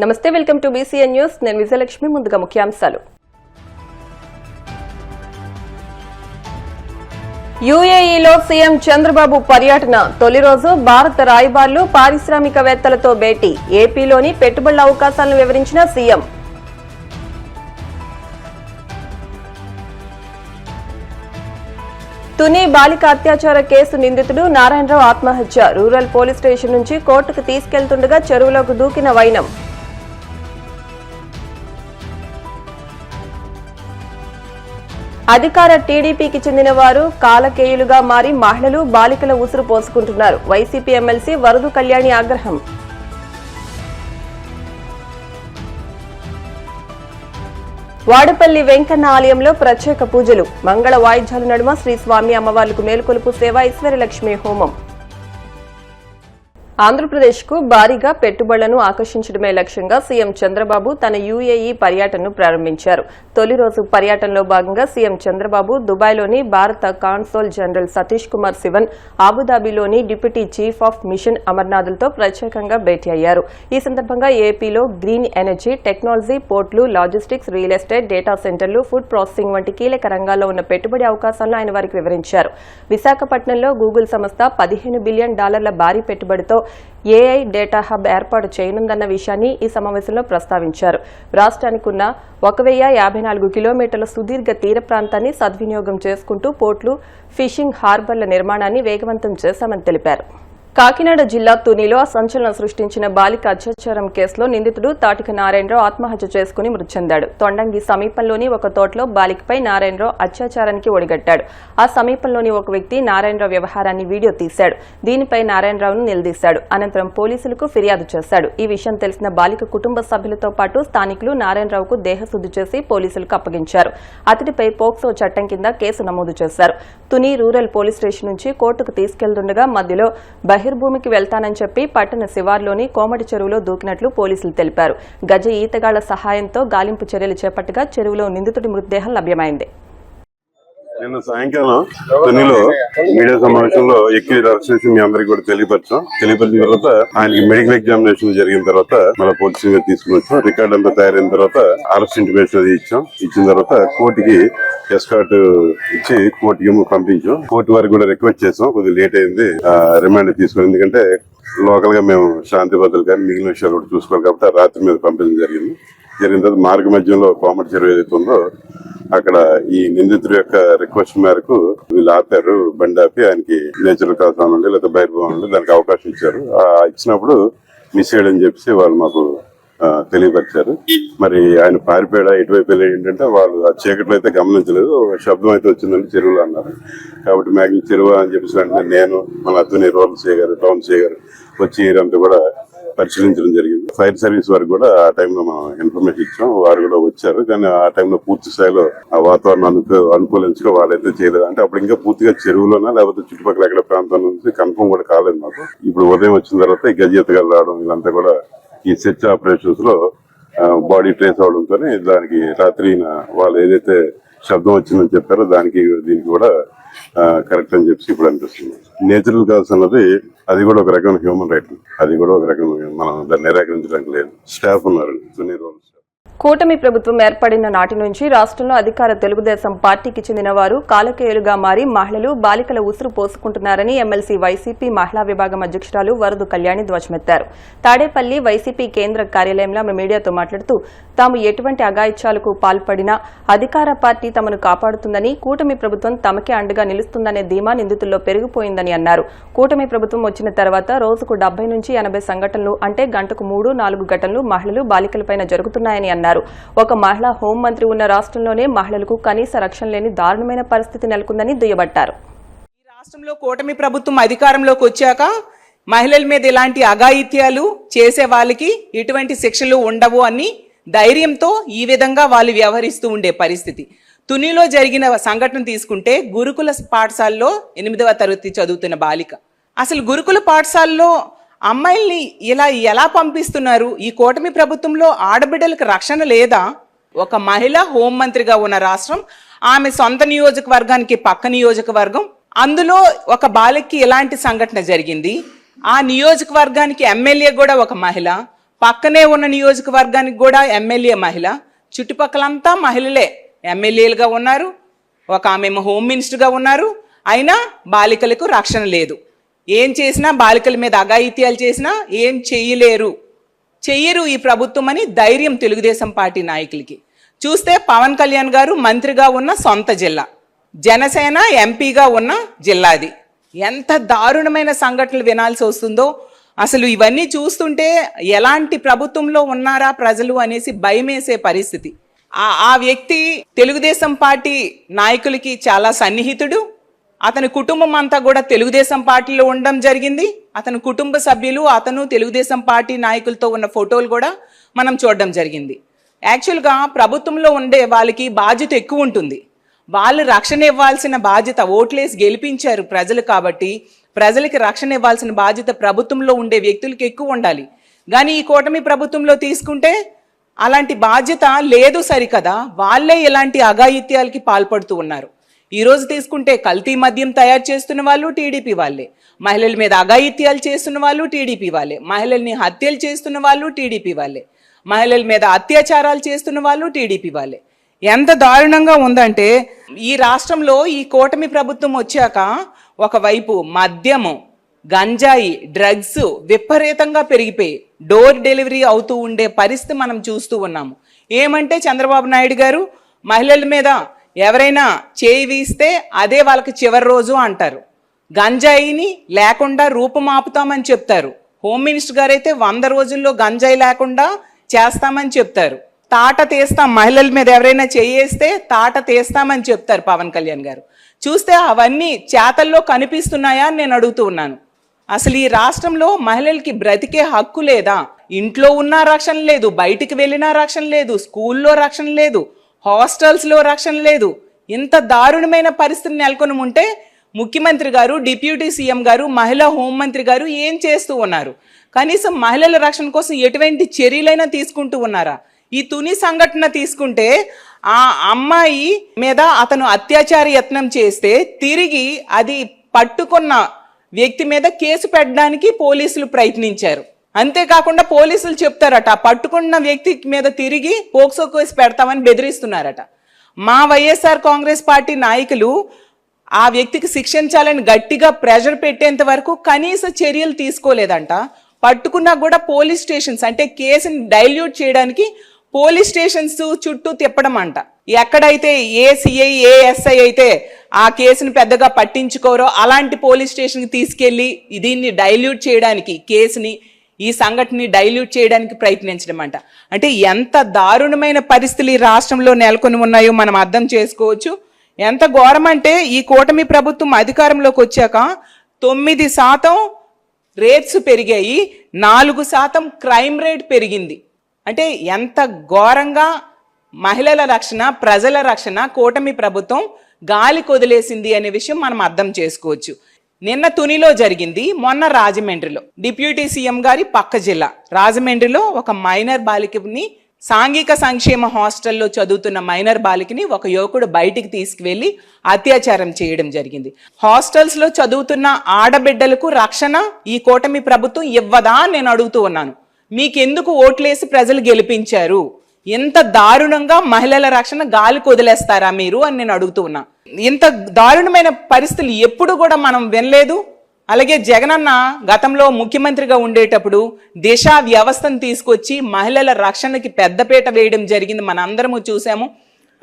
నమస్తే, welcome to BCN news. నేను విజయలక్ష్మి. ముందుగా ముఖ్యాంశాలు. యూఏఈలో సీఎం చంద్రబాబు పర్యటన. తొలి రోజు భారత రాయబారులు, పారిశ్రామికవేత్తలతో భేటీ. ఏపీలోని పెట్టుబడుల అవకాశాలను వివరించిన సీఎం. తుని బాలిక అత్యాచార కేసు నిందితుడు నారాయణరావు ఆత్మహత్య. రూరల్ పోలీస్ స్టేషన్ నుంచి కోర్టుకు తీసుకెళ్తుండగా చెరువులోకి దూకిన వైనం. అధికార టీడీపీకి చెందిన వారు కాలకేయులుగా మారి మహిళలు, బాలికల ఉసురు పోసుకుంటున్నారు. వైసీపీ ఎమ్మెల్సీ వరదు కళ్యాణి ఆగ్రహం. వాడపల్లి వెంకన్న ఆలయంలో ప్రత్యేక పూజలు. మంగళ వాయిద్యాల నడుమ శ్రీ స్వామి అమ్మవార్లకు మేలుకొలుపు సేవ, ఐశ్వర్యలక్ష్మి హోమం. ఆంధ్రప్రదేశ్కు భారీగా పెట్టుబడులను ఆకర్షించడమే లక్ష్యంగా సీఎం చంద్రబాబు తన యూఏఈ పర్యటనను ప్రారంభించారు. తొలి రోజు పర్యటనలో భాగంగా సీఎం చంద్రబాబు దుబాయ్లోని భారత కాన్సోల్ జనరల్ సతీష్ కుమార్ శివన్, అబుదాబిలోని డిప్యూటీ చీఫ్ ఆఫ్ మిషన్ అమర్నాథ్లతో ప్రత్యేకంగా భేటీ అయ్యారు. ఈ సందర్భంగా ఏపీలో గ్రీన్ ఎనర్జీ, టెక్నాలజీ, పోర్టులు, లాజిస్టిక్స్, రియల్ ఎస్టేట్, డేటా సెంటర్లు, ఫుడ్ ప్రాసెసింగ్ వంటి కీలక రంగాల్లో ఉన్న పెట్టుబడి అవకాశాలను ఆయన వారికి వివరించారు. విశాఖపట్నంలో గూగుల్ సంస్థ $15 బిలియన్ భారీ పెట్టుబడితో ఏఐ డేటా హబ్ ఏర్పాటు చేయనుందన్న విషయాన్ని ఈ సమావేశంలో ప్రస్తావించారు. రాష్ట్రానికి ఉన్న 1054 కిలోమీటర్ల సుదీర్ఘ తీర ప్రాంతాన్ని సద్వినియోగం చేసుకుంటూ పోర్టులు, ఫిషింగ్ హార్బర్ల నిర్మాణాన్ని వేగవంతం చేశామని తెలిపారు. కాకినాడ జిల్లా తునిలో సంచలనం సృష్టించిన బాలిక అత్యాచారం కేసులో నిందితుడు తాటిక నారాయణరావు ఆత్మహత్య చేసుకుని మృతి చెందాడు. తొండంగి సమీపంలోని ఒక తోటలో బాలికపై నారాయణరావు అత్యాచారానికి ఒడిగట్టాడు. ఆ సమీపంలోని ఒక వ్యక్తి నారాయణరావు వ్యవహారాన్ని వీడియో తీశాడు. దీనిపై నారాయణరావును నిలదీశాడు. అనంతరం పోలీసులకు ఫిర్యాదు చేశాడు. ఈ విషయం తెలిసిన బాలిక కుటుంబ సభ్యులతో పాటు స్థానికులు నారాయణరావుకు దేహశుద్ది చేసి పోలీసులకు అప్పగించారు. అతడిపై పోక్సో చట్టం కింద కేసు నమోదు చేశారు. తుని రూరల్ పోలీస్ స్టేషన్ నుంచి కోర్టుకు తీసుకెళ్తుండగా మధ్యలో బహిర్భూమికి వెళ్తానని చెప్పి పట్టణ శివార్లోని కోమటి చెరువులో దూకినట్లు పోలీసులు తెలిపారు. గజ ఈతగాళ్ల సహాయంతో గాలింపు చర్యలు చేపట్టగా చెరువులో నిందితుడి మృతదేహం లభ్యమైంది. నిన్న సాయంకాలం తునిలో మీడియా సమావేశంలో ఎక్కువ అరెస్ట్ చేసి మీ అందరికి కూడా తెలియపరిచిన తర్వాత ఆయనకి మెడికల్ ఎగ్జామినేషన్ జరిగిన తర్వాత మళ్ళీ పోలీసు తీసుకుని వచ్చాం. రికార్డ్ అంతా తయారైన తర్వాత అరెస్ట్ ఇంటిమేషన్ అది ఇచ్చిన తర్వాత కోర్టుకి ఎస్కార్ట్ ఇచ్చి కోర్టుకి పంపించాం. కోర్టు వారికి కూడా రిక్వెస్ట్ చేసాం, కొద్దిగా లేట్ అయింది రిమాండ్ తీసుకుని, ఎందుకంటే లోకల్ గా మేము శాంతి భద్రతలు కానీ మిగిలిన విషయాలు కూడా చూసుకోవాలి కాబట్టి రాత్రి మీద పంపించడం జరిగిన తర్వాత మార్గ మధ్యంలో కోమటి చెరువు ఏదైతే ఉందో అక్కడ ఈ నిందితుడి యొక్క రిక్వెస్ట్ మేరకు వీళ్ళు ఆపారు. బండి ఆపి ఆయనకి నేచురల్ కాల్స్ నుండి లేదా బహిర్భూమి నుండి దానికి అవకాశం ఇచ్చారు. ఇచ్చినప్పుడు మిస్ చేయడని చెప్పి వాళ్ళు మాకు తెలియపరిచారు. మరి ఆయన పారిపోయాడా, ఎటువైపు వెళ్ళాడు ఏంటంటే వాళ్ళు ఆ చీకట్లో అయితే గమనించలేదు. శబ్దం అయితే వచ్చిందండి చెరువులో అన్నారు. కాబట్టి మ్యాక్సిమం చెరువు అని చెప్పేసి వెంటనే నేను మన అతని రూరల్ సీఏ గారు, టౌన్ సీఏ గారు వచ్చి ఏరియాంతా కూడా పరిశీలించడం జరిగింది. ఫైర్ సర్వీస్ వారికి కూడా ఆ టైంలో మనం ఇన్ఫర్మేషన్ ఇచ్చాం. వారు కూడా వచ్చారు. కానీ ఆ టైంలో పూర్తి స్థాయిలో ఆ వాతావరణానికి అనుకూలించుకో వాళ్ళైతే చేయలేదు. అంటే అప్పుడు ఇంకా పూర్తిగా చెరువులోనా లేకపోతే చుట్టుపక్కల ఎక్కడ ప్రాంతం నుంచి కన్ఫర్మ్ కూడా కాలేదు మాకు. ఇప్పుడు ఉదయం వచ్చిన తర్వాత ఈ గజయితగాలు రావడం ఇదంతా కూడా ఈ సెర్చ్ ఆపరేషన్స్ లో బాడీ ట్రేస్ అవడంతో దానికి రాత్రి వాళ్ళు ఏదైతే శబ్దం వచ్చిందని చెప్పారో దీనికి కూడా కరెక్ట్ అని చెప్పి ఇప్పుడు అనిపిస్తుంది. నేచురల్ కాల్స్ అన్నది అది కూడా ఒక రకమైన హ్యూమన్ రైట్. అది కూడా ఒక రకమైన మనం దాన్ని నిరాకరించడానికి లేదు. స్టాఫ్ ఉన్నారు. కూటమి ప్రభుత్వం ఏర్పడిన నాటి నుంచి రాష్ట్రంలో అధికార తెలుగుదేశం పార్టీకి చెందిన వారు కాలకేయులుగా మారి మహిళలు, బాలికల ఉసురు పోసుకుంటున్నారని ఎమ్మెల్సీ వైసీపీ మహిళా విభాగం అధ్యక్షురాలు వరదు కళ్యాణి ధ్వజమెత్తారు. తాడేపల్లి వైసీపీ కేంద్ర కార్యాలయంలో ఆమె మీడియాతో మాట్లాడుతూ తాము ఎటువంటి అఘాయిత్యాలకు పాల్పడినా అధికార పార్టీ తమను కాపాడుతుందని, కూటమి ప్రభుత్వం తమకే అండగా నిలుస్తుందనే ధీమా నిందితుల్లో పెరిగిపోయిందని అన్నారు. కూటమి ప్రభుత్వం వచ్చిన తర్వాత రోజుకు 70 నుంచి 80 సంఘటనలు, అంటే గంటకు 3-4 ఘటనలు మహిళలు, బాలికలపైన జరుగుతున్నాయని అన్నారు. ఒక మహిళా హోంమంత్రి ఉన్న రాష్ట్రంలోనే మహిళలకు కనీస రక్షణ లేని దారుణమైన పరిస్థితి నెలకొందని దుయ్యబట్టారు. ఈ రాష్ట్రంలో కూటమి ప్రభుత్వం అధికారంలోకి వచ్చాక మహిళల మీద ఇలాంటి అఘాయిత్యాలు చేసే వాళ్ళకి ఎటువంటి శిక్షలు ఉండవు అని ధైర్యంతో ఈ విధంగా వాళ్ళు వ్యవహరిస్తూ ఉండే పరిస్థితి. తునిలో జరిగిన సంఘటన తీసుకుంటే గురుకుల పాఠశాలలో 8వ తరగతి చదువుతున్న బాలిక. అసలు గురుకుల పాఠశాలలో అమ్మాయిల్ని ఇలా ఎలా పంపిస్తున్నారు? ఈ కూటమి ప్రభుత్వంలో ఆడబిడ్డలకు రక్షణ లేదా? ఒక మహిళ హోంమంత్రిగా ఉన్న రాష్ట్రం, ఆమె సొంత నియోజకవర్గానికి పక్క నియోజకవర్గం, అందులో ఒక బాలికకి ఎలాంటి సంఘటన జరిగింది? ఆ నియోజకవర్గానికి ఎమ్మెల్యే కూడా ఒక మహిళ, పక్కనే ఉన్న నియోజకవర్గానికి కూడా ఎమ్మెల్యే మహిళ, చుట్టుపక్కలంతా మహిళలే ఎమ్మెల్యేలుగా ఉన్నారు, ఒక ఆమె హోమ్ మినిస్టర్గా ఉన్నారు. అయినా బాలికలకు రక్షణ లేదు. ఏం చేసినా బాలికల మీద అఘాయిత్యాలు చేసినా ఏం చెయ్యరు ఈ ప్రభుత్వం అని ధైర్యం తెలుగుదేశం పార్టీ నాయకులకి. చూస్తే పవన్ కళ్యాణ్ గారు మంత్రిగా ఉన్న సొంత జిల్లా, జనసేన ఎంపీగా ఉన్న జిల్లాది. ఎంత దారుణమైన సంఘటనలు వినాల్సి వస్తుందో అసలు ఇవన్నీ చూస్తుంటే ఎలాంటి ప్రభుత్వంలో ఉన్నారా ప్రజలు అనేసి భయమేసే పరిస్థితి. ఆ వ్యక్తి తెలుగుదేశం పార్టీ నాయకులకి చాలా సన్నిహితుడు. అతని కుటుంబం అంతా కూడా తెలుగుదేశం పార్టీలో ఉండడం జరిగింది. అతని కుటుంబ సభ్యులు అతను తెలుగుదేశం పార్టీ నాయకులతో ఉన్న ఫోటోలు కూడా మనం చూడడం జరిగింది. యాక్చువల్గా ప్రభుత్వంలో ఉండే వాళ్ళకి బాధ్యత ఎక్కువ ఉంటుంది. వాళ్ళు రక్షణ ఇవ్వాల్సిన బాధ్యత, ఓట్లేసి గెలిపించారు ప్రజలు కాబట్టి ప్రజలకి రక్షణ ఇవ్వాల్సిన బాధ్యత ప్రభుత్వంలో ఉండే వ్యక్తులకి ఎక్కువ ఉండాలి. కానీ ఈ కూటమి ప్రభుత్వంలో తీసుకుంటే అలాంటి బాధ్యత లేదు సరికదా, వాళ్ళే ఇలాంటి అఘాయిత్యాలకి పాల్పడుతూ ఉన్నారు. ఈరోజు తీసుకుంటే కల్తీ మద్యం తయారు చేస్తున్న వాళ్ళు టీడీపీ వాళ్ళే, మహిళల మీద అఘాయిత్యాలు చేస్తున్న వాళ్ళు టీడీపీ వాళ్ళే, మహిళల్ని హత్యలు చేస్తున్న వాళ్ళు టీడీపీ వాళ్ళే, మహిళల మీద అత్యాచారాలు చేస్తున్న వాళ్ళు టీడీపీ వాళ్ళే. ఎంత దారుణంగా ఉందంటే ఈ రాష్ట్రంలో ఈ కూటమి ప్రభుత్వం వచ్చాక ఒకవైపు మద్యము, గంజాయి, డ్రగ్స్ విపరీతంగా పెరిగిపోయి డోర్ డెలివరీ అవుతూ ఉండే పరిస్థితి మనం చూస్తూ ఉన్నాము. ఏమంటే చంద్రబాబు నాయుడు గారు మహిళల మీద ఎవరైనా చేయి వీస్తే అదే వాళ్ళకి చివరి రోజు అంటారు. గంజాయిని లేకుండా రూపుమాపుతామని చెప్తారు. హోమ్ మినిస్టర్ గారు అయితే 100 రోజుల్లో గంజాయి లేకుండా చేస్తామని చెప్తారు. తాట తీస్తాం, మహిళల మీద ఎవరైనా చేయేస్తే తాట తీస్తామని చెప్తారు పవన్ కళ్యాణ్ గారు. చూస్తే అవన్నీ చేతల్లో కనిపిస్తున్నాయా అని నేను అడుగుతూ ఉన్నాను. అసలు ఈ రాష్ట్రంలో మహిళలకి బ్రతికే హక్కు లేదా? ఇంట్లో ఉన్నా రక్షణ లేదు, బయటికి వెళ్ళినా రక్షణ లేదు, స్కూల్లో రక్షణ లేదు, హాస్టల్స్లో రక్షణ లేదు. ఇంత దారుణమైన పరిస్థితిని నెలకొని ఉంటే ముఖ్యమంత్రి గారు, డిప్యూటీ సీఎం గారు, మహిళా హోంమంత్రి గారు ఏం చేస్తూ ఉన్నారు? కనీసం మహిళల రక్షణ కోసం ఎటువంటి చర్యలైనా తీసుకుంటూ ఉన్నారా? ఈ తుని సంఘటన తీసుకుంటే ఆ అమ్మాయి మీద అతను అత్యాచార యత్నం చేస్తే తిరిగి అది పట్టుకున్న వ్యక్తి మీద కేసు పెట్టడానికి పోలీసులు ప్రయత్నించారు. అంతేకాకుండా పోలీసులు చెప్తారట పట్టుకున్న వ్యక్తి మీద తిరిగి పోక్సో కేసు పెడతామని బెదిరిస్తున్నారట. మా వైఎస్ఆర్ కాంగ్రెస్ పార్టీ నాయకులు ఆ వ్యక్తికి శిక్షించాలని గట్టిగా ప్రెషర్ పెట్టేంత వరకు కనీస చర్యలు తీసుకోలేదంట. పట్టుకున్నా కూడా పోలీస్ స్టేషన్స్ అంటే కేసుని డైల్యూట్ చేయడానికి పోలీస్ స్టేషన్స్ చుట్టూ తిప్పడం అంట. ఎక్కడైతే ఏ సిఐ ఏ ఎస్ఐ అయితే ఆ కేసుని పెద్దగా పట్టించుకోరో అలాంటి పోలీస్ స్టేషన్కి తీసుకెళ్లి దీన్ని డైల్యూట్ చేయడానికి, కేసుని ఈ సంఘటనని డైల్యూట్ చేయడానికి ప్రయత్నించడం అంట. అంటే ఎంత దారుణమైన పరిస్థితులు ఈ రాష్ట్రంలో నెలకొని ఉన్నాయో మనం అర్థం చేసుకోవచ్చు. ఎంత ఘోరం అంటే ఈ కూటమి ప్రభుత్వం అధికారంలోకి వచ్చాక 9% రేట్స్ పెరిగాయి, 4% క్రైమ్ రేట్ పెరిగింది. అంటే ఎంత ఘోరంగా మహిళల రక్షణ, ప్రజల రక్షణ కూటమి ప్రభుత్వం గాలి కొదిలేసింది అనే విషయం మనం అర్థం చేసుకోవచ్చు. నిన్న తునిలో జరిగింది, మొన్న రాజమండ్రిలో. డిప్యూటీ సీఎం గారి పక్క జిల్లా రాజమండ్రిలో ఒక మైనర్ బాలికని, సాంఘిక సంక్షేమ హాస్టల్లో చదువుతున్న మైనర్ బాలికని ఒక యువకుడు బయటికి తీసుకువెళ్లి అత్యాచారం చేయడం జరిగింది. హాస్టల్స్ లో చదువుతున్న ఆడబిడ్డలకు రక్షణ ఈ కూటమి ప్రభుత్వం ఇవ్వదా నేను అడుగుతూ ఉన్నాను. మీకెందుకు ఓట్లేసి ప్రజలు గెలిపించారు? ఎంత దారుణంగా మహిళల రక్షణ గాలి కొదిలేస్తారా మీరు అని నేను అడుగుతూ ఉన్నా. ఇంత దారుణమైన పరిస్థితులు ఎప్పుడు కూడా మనం వినలేదు. అలాగే జగనన్న గతంలో ముఖ్యమంత్రిగా ఉండేటప్పుడు దిశ వ్యవస్థను తీసుకొచ్చి మహిళల రక్షణకి పెద్దపీట వేయడం జరిగింది, మనందరము చూసాము.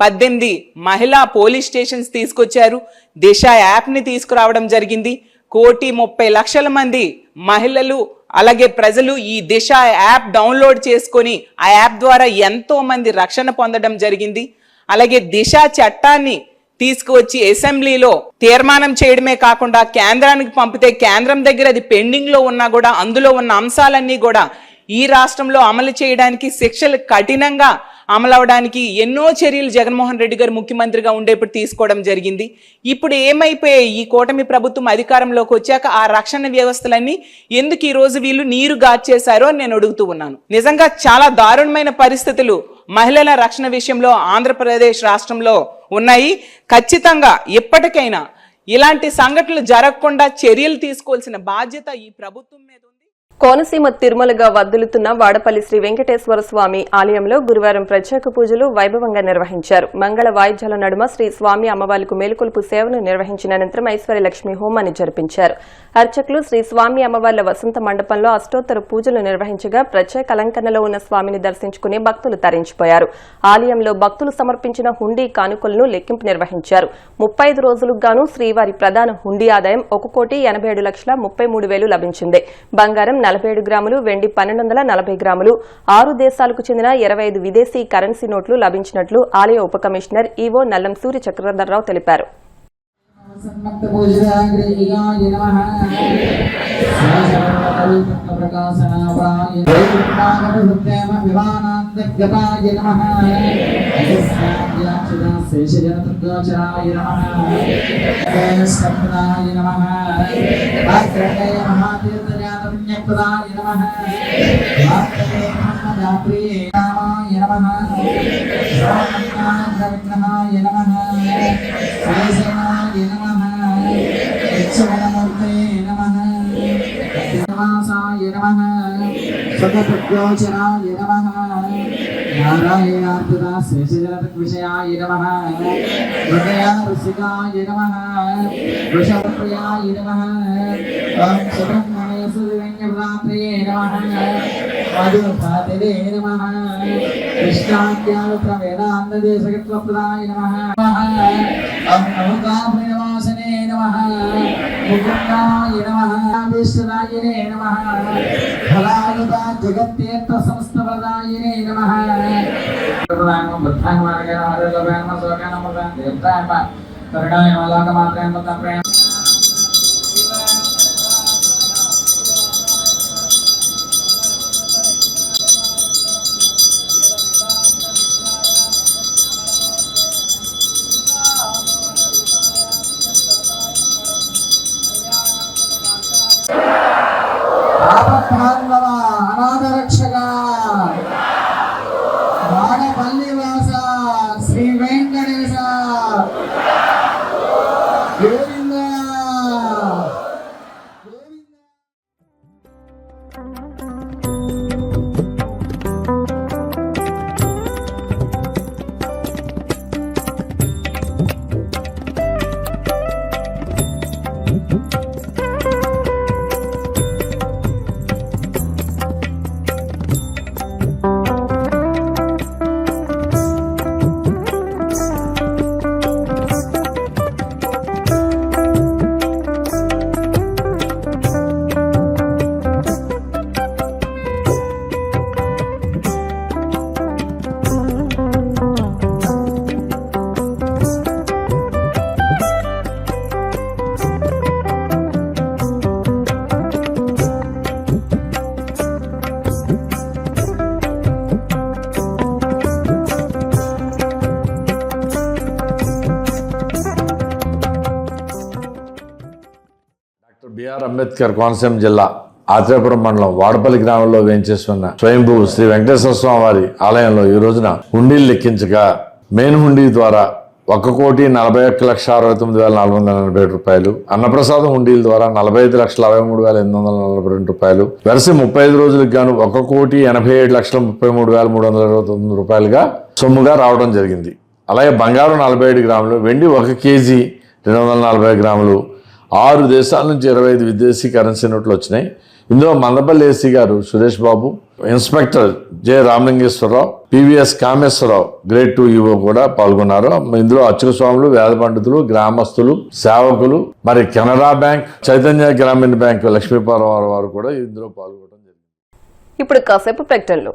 18 మహిళా పోలీస్ స్టేషన్స్ తీసుకొచ్చారు, దిశ యాప్ని తీసుకురావడం జరిగింది. 1,30,00,000 మంది మహిళలు అలాగే ప్రజలు ఈ దిశ యాప్ డౌన్లోడ్ చేసుకొని ఆ యాప్ ద్వారా ఎంతో మంది రక్షణ పొందడం జరిగింది. అలాగే దిశ చట్టాన్ని తీసుకువచ్చి అసెంబ్లీలో తీర్మానం చేయడమే కాకుండా కేంద్రానికి పంపితే కేంద్రం దగ్గర అది పెండింగ్ లో ఉన్నా కూడా అందులో ఉన్న అంశాలన్నీ కూడా ఈ రాష్ట్రంలో అమలు చేయడానికి, శిక్షలు కఠినంగా అమలవడానికి ఎన్నో చర్యలు జగన్మోహన్ రెడ్డి గారు ముఖ్యమంత్రిగా ఉండేప్పుడు తీసుకోవడం జరిగింది. ఇప్పుడు ఏమైపోయాయి? ఈ కూటమి ప్రభుత్వం అధికారంలోకి వచ్చాక ఆ రక్షణ వ్యవస్థలన్నీ ఎందుకు ఈ రోజు వీళ్ళు నీరు గార్చేశారో అని నేను అడుగుతూ ఉన్నాను. నిజంగా చాలా దారుణమైన పరిస్థితులు మహిళల రక్షణ విషయంలో ఆంధ్రప్రదేశ్ రాష్ట్రంలో ఉన్నాయి. ఖచ్చితంగా ఎప్పటికైనా ఇలాంటి సంఘటనలు జరగకుండా చర్యలు తీసుకోవాల్సిన బాధ్యత ఈ ప్రభుత్వం మీద ఉంది. కోనసీమ తిరుమలగా వద్దులుతున్న వాడపల్లి శ్రీ వెంకటేశ్వర స్వామి ఆలయంలో గురువారం ప్రత్యేక పూజలు వైభవంగా నిర్వహించారు. మంగళ వాయిద్యాల నడుమ శ్రీ స్వామి అమ్మవార్లకు మేలుకొలుపు సేవను నిర్వహించిన అనంతరం ఐశ్వర్యలక్ష్మి హోమాన్ని జరిపించారు. అర్చకులు శ్రీ స్వామి అమ్మవార్ల వసంత మండపంలో అష్టోత్తర పూజలు నిర్వహించగా ప్రత్యేక అలంకరణలో ఉన్న స్వామిని దర్శించుకుని భక్తులు తరించిపోయారు. ఆలయంలో భక్తులు సమర్పించిన హుండీ కానుకలను లెక్కింపు నిర్వహించారు. 35 రోజులకు గాను శ్రీవారి ప్రధాన హుండీ ఆదాయం 1,87,33,000 లభించింది. బంగారం 47 గ్రాములు, వెండి 1240 గ్రాములు, 6 దేశాలకు చెందిన 25 విదేశీ కరెన్సీ నోట్లు లభించినట్లు ఆలయ ఉప కమిషనర్ ఈవో నల్లం సూర్య చక్రధర్రావు తెలిపారు. సర్వప్రజ్ఞోచరాయ నమః నారాయణార్పిత శేషజనతృషయాయ నమః హృదయారసికాయ నమః వృషభప్రియాయ నమః ఓం సుబ్రహ్మణ్య సుదివ్యవ్రాత్రయే నమః మధుపాతిరే నమః కృష్ణాఖ్యాత వేదాంతదేశకత్వప్రదాయ నమః ఓం నమోకాభ్రవాసనే నమః ముకుందాయ నమః విశ్వదాయనే నమః ఫలాయుత జగత్తేత్ర సంస్థప్రదాయనే నమః ప్రదానం బుద్ధాయ మార్గయ ఆరోగ్యమైన సోకానమత దేవతాయ కరుణాయ లోకమాత్రయ మతప్రేమ అనాథరక్షగా వాడపల్లి వాస శ్రీ వెంకటేశ గోవింద బిఆర్ అంబేద్కర్ కోనసీమ జిల్లా ఆత్రేయపురం మండలం వాడపల్లి గ్రామంలో వేయించేస్తున్న స్వయంభూ శ్రీ వెంకటేశ్వర స్వామి వారి ఆలయంలో ఈ రోజున హుండీలు లెక్కించగా మెయిన్ హుండీ ద్వారా 1,41,69,447 రూపాయలు, అన్నప్రసాదం హుండీల ద్వారా 45,63,842 రూపాయలు, వెరసి 35 రోజులకు గాను 1,87,33,329 రూపాయలుగా సొమ్ముగా రావడం జరిగింది. అలాగే బంగారం 47 గ్రాములు, వెండి 1 కేజీ 240 గ్రాములు, 6 దేశాల నుంచి 25 విదేశీ కరెన్సీ నోట్లు వచ్చినాయి. ఇందులో మందపల్లి ఏసీ గారు Suresh Babu, inspector J Ramalingeswararao, PVS Kameswararao grade 2 EO కూడా పాల్గొన్నారు. ఇందులో అర్చక స్వాములు, వేద పండితులు, గ్రామస్తులు, సేవకులు, మరి కెనరా బ్యాంక్, చైతన్య గ్రామీణ బ్యాంక్ లక్ష్మీపాలవారు వారు కూడా ఇందులో పాల్గొనడం జరిగింది. ఇప్పుడు కాసేపు ప్రకటనలు.